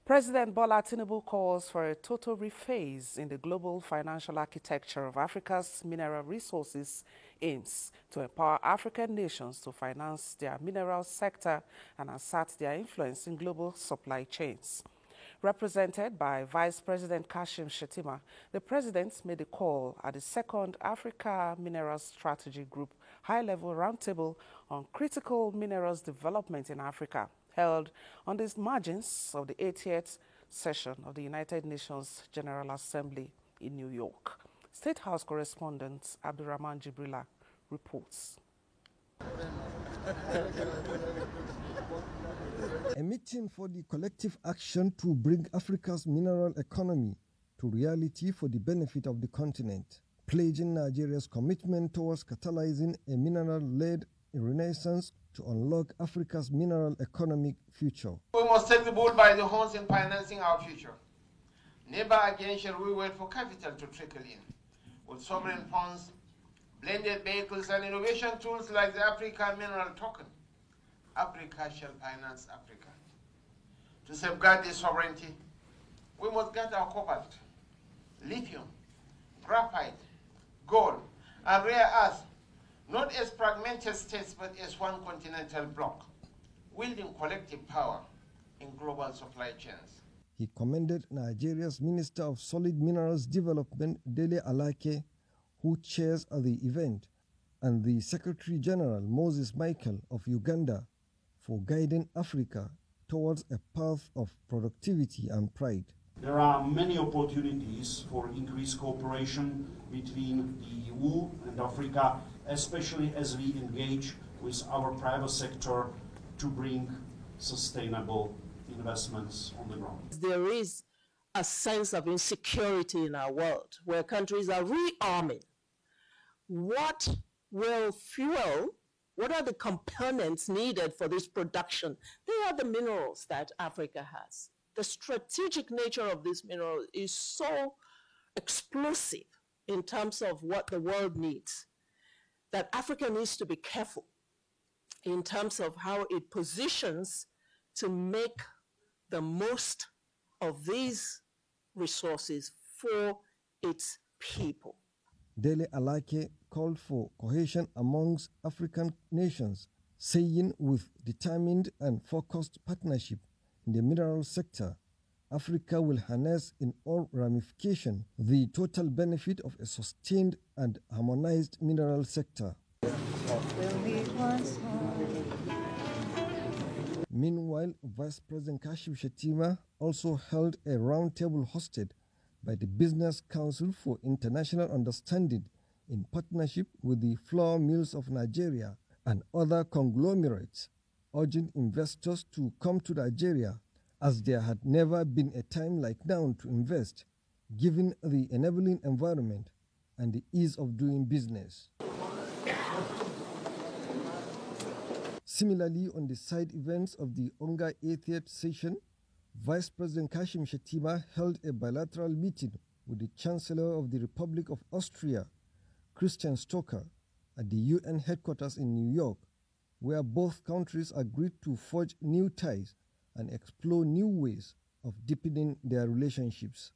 President Bola Tinubu calls for a total rephase in the global financial architecture of Africa's mineral resources, aims to empower African nations to finance their mineral sector and assert their influence in global supply chains. Represented by Vice President Kashim Shettima, the President made a call at the second Africa Minerals Strategy Group high-level roundtable on critical minerals development in Africa, held on the margins of the 80th session of the United Nations General Assembly in New York. State House correspondent Abdurrahman Jibrila reports. A meeting for the collective action to bring Africa's mineral economy to reality for the benefit of the continent, pledging Nigeria's commitment towards catalyzing a mineral-led renaissance to unlock Africa's mineral economic future. We must take the bull by the horns in financing our future. Never again shall we wait for capital to trickle in. With sovereign funds, blended vehicles, and innovation tools like the Africa Mineral Token, Africa shall finance Africa. To safeguard this sovereignty, we must get our cobalt, lithium, graphite, gold, and rare earths, not as fragmented states, but as one continental bloc, wielding collective power in global supply chains. He commended Nigeria's Minister of Solid Minerals Development, Dele Alake, who chairs the event, and the Secretary General, Moses Michael of Uganda, for guiding Africa towards a path of productivity and pride. There are many opportunities for increased cooperation between the EU and Africa, especially as we engage with our private sector to bring sustainable investments on the ground. There is a sense of insecurity in our world where countries are rearming. What will fuel? What are the components needed for this production? They are the minerals that Africa has. The strategic nature of this mineral is so explosive in terms of what the world needs that Africa needs to be careful in terms of how it positions to make the most of these resources for its people. Dele Alake called for cohesion amongst African nations, saying with determined and focused partnership in the mineral sector, Africa will harness in all ramifications the total benefit of a sustained and harmonized mineral sector. Meanwhile, Vice President Kashim Shettima also held a roundtable hosted by the Business Council for International Understanding in partnership with the Flour Mills of Nigeria and other conglomerates, urging investors to come to Nigeria as there had never been a time like now to invest, given the enabling environment and the ease of doing business. Similarly, on the side events of the UNGA 80th session, Vice President Kashim Shettima held a bilateral meeting with the Chancellor of the Republic of Austria, Christian Stocker, at the UN headquarters in New York, where both countries agreed to forge new ties and explore new ways of deepening their relationships.